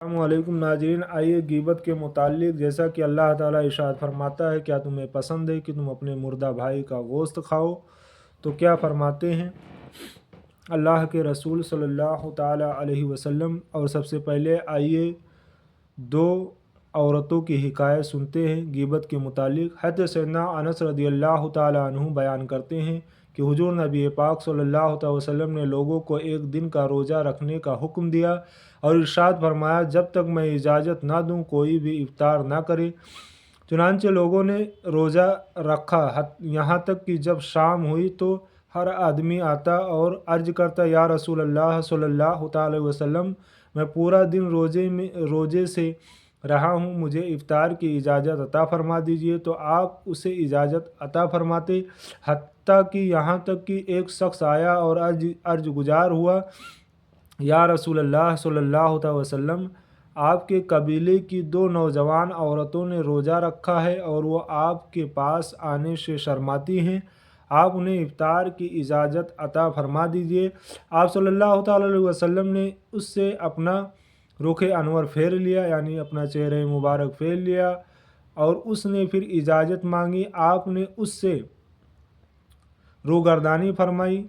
السلام علیکم ناظرین، آئیے غیبت کے متعلق جیسا کہ اللہ تعالیٰ ارشاد فرماتا ہے، کیا تمہیں پسند ہے کہ تم اپنے مردہ بھائی کا گوشت کھاؤ؟ تو کیا فرماتے ہیں اللہ کے رسول صلی اللہ تعالیٰ علیہ وسلم؟ اور سب سے پہلے آئیے دو عورتوں کی حکایت سنتے ہیں غیبت کے متعلق۔ حضرت سیدنا انس رضی اللہ تعالیٰ عنہ بیان کرتے ہیں کہ حضور نبی پاک صلی اللہ علیہ وسلم نے لوگوں کو ایک دن کا روزہ رکھنے کا حکم دیا اور ارشاد فرمایا، جب تک میں اجازت نہ دوں کوئی بھی افطار نہ کرے۔ چنانچہ لوگوں نے روزہ رکھا یہاں تک کہ جب شام ہوئی تو ہر آدمی آتا اور عرض کرتا، یا رسول اللہ صلی اللہ تعالی وسلم، میں پورا دن روزے سے رہا ہوں، مجھے افطار کی اجازت عطا فرما دیجیے۔ تو آپ اسے اجازت عطا فرماتے، حتیٰ کہ یہاں تک کہ ایک شخص آیا اور عرض گزار ہوا، یا رسول اللہ صلی اللہ علیہ وسلم، آپ کے قبیلے کی دو نوجوان عورتوں نے روزہ رکھا ہے اور وہ آپ کے پاس آنے سے شرماتی ہیں، آپ انہیں افطار کی اجازت عطا فرما دیجیے۔ آپ صلی اللہ تعالی علیہ وسلم نے اس سے اپنا رخ انور پھیر لیا، یعنی اپنا چہرہ مبارک پھیر لیا، اور اس نے پھر اجازت مانگی۔ آپ نے اس سے روگردانی فرمائی،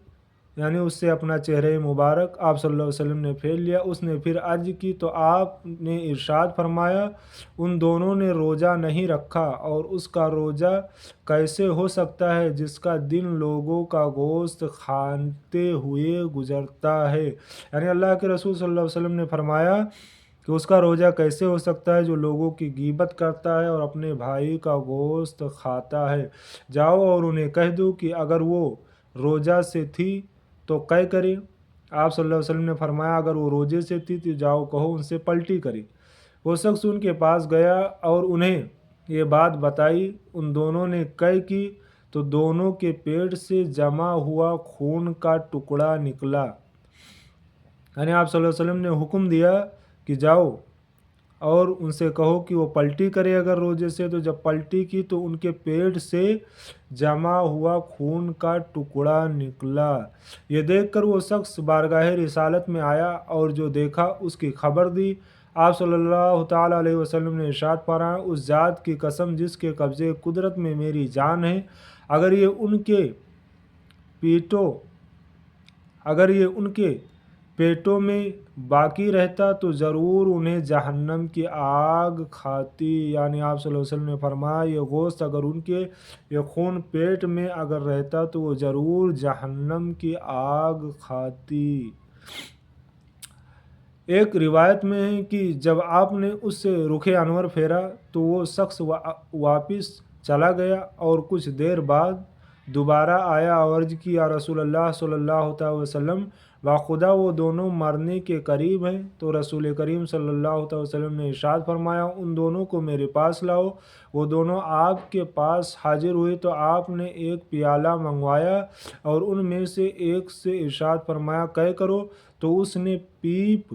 یعنی اس سے اپنا چہرہ مبارک آپ صلی اللہ علیہ وسلم نے پھیر لیا۔ اس نے پھر عرض کی تو آپ نے ارشاد فرمایا، ان دونوں نے روزہ نہیں رکھا، اور اس کا روزہ کیسے ہو سکتا ہے جس کا دن لوگوں کا گوشت کھاتے ہوئے گزرتا ہے؟ یعنی اللہ کے رسول صلی اللہ علیہ وسلم نے فرمایا کہ اس کا روزہ کیسے ہو سکتا ہے جو لوگوں کی غیبت کرتا ہے اور اپنے بھائی کا گوشت کھاتا ہے۔ جاؤ اور انہیں کہہ دو کہ اگر وہ روزہ سے تھی تو قے کرے۔ آپ صلی اللہ علیہ وسلم نے فرمایا، اگر وہ روزے سے تھی تو جاؤ کہو ان سے پلٹی کرے۔ وہ شخص ان کے پاس گیا اور انہیں یہ بات بتائی۔ ان دونوں نے قے کی تو دونوں کے پیٹ سے جمع ہوا خون کا ٹکڑا نکلا۔ یعنی آپ صلی اللہ علیہ وسلم نے حکم دیا کہ جاؤ اور ان سے کہو کہ وہ پلٹی کرے اگر روزے سے، تو جب پلٹی کی تو ان کے پیٹ سے جمع ہوا خون کا ٹکڑا نکلا۔ یہ دیکھ کر وہ شخص بارگاہ رسالت میں آیا اور جو دیکھا اس کی خبر دی۔ آپ صلی اللہ تعالی علیہ وسلم نے ارشاد فرمایا، اس ذات کی قسم جس کے قبضے قدرت میں میری جان ہے، اگر یہ ان کے پیٹوں میں باقی رہتا تو ضرور انہیں جہنم کی آگ کھاتی۔ یعنی آپ صلی اللہ علیہ وسلم نے فرمایا، یہ گوشت اگر یہ خون پیٹ میں اگر رہتا تو وہ ضرور جہنم کی آگ کھاتی۔ ایک روایت میں ہے کہ جب آپ نے اس سے رخ انور پھیرا تو وہ شخص واپس چلا گیا اور کچھ دیر بعد دوبارہ آیا اور عرض کی، یا رسول اللہ صلی اللہ علیہ وسلم، باخدا وہ دونوں مرنے کے قریب ہیں۔ تو رسول کریم صلی اللہ علیہ وسلم نے ارشاد فرمایا، ان دونوں کو میرے پاس لاؤ۔ وہ دونوں آپ کے پاس حاضر ہوئے تو آپ نے ایک پیالہ منگوایا اور ان میں سے ایک سے ارشاد فرمایا، قے کرو۔ تو اس نے پیپ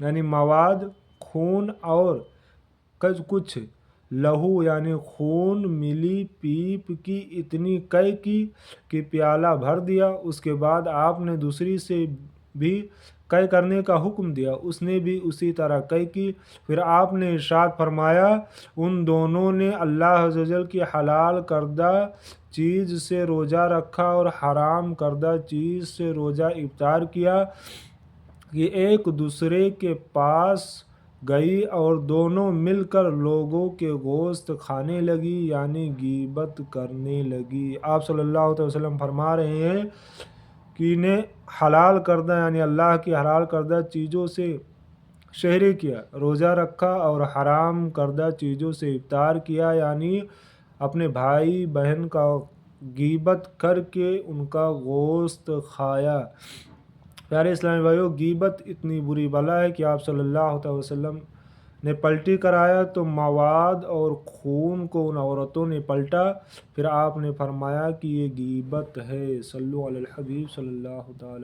یعنی مواد، خون اور کچھ لہو یعنی خون ملی پیپ کی اتنی قے کی کہ پیالہ بھر دیا۔ اس کے بعد آپ نے دوسری سے بھی قے کرنے کا حکم دیا، اس نے بھی اسی طرح قے کی۔ پھر آپ نے ارشاد فرمایا، ان دونوں نے اللہ عز و جل کی حلال کردہ چیز سے روزہ رکھا اور حرام کردہ چیز سے روزہ افطار کیا، کہ ایک دوسرے کے پاس گئی اور دونوں مل کر لوگوں کے گوشت کھانے لگی، یعنی غیبت کرنے لگی۔ آپ صلی اللہ علیہ وسلم فرما رہے ہیں کہ انہیں حلال کردہ یعنی اللہ کی حلال کردہ چیزوں سے سحری کیا، روزہ رکھا اور حرام کردہ چیزوں سے افطار کیا، یعنی اپنے بھائی بہن کا غیبت کر کے ان کا گوشت کھایا۔ پیارے اسلامی بھائیو، غیبت اتنی بری بلا ہے کہ آپ صلی اللہ علیہ وسلم نے پلٹی کرایا تو مواد اور خون کو ان عورتوں نے پلٹا، پھر آپ نے فرمایا کہ یہ غیبت ہے۔ صلو علی الحبیب صلی اللہ تعالی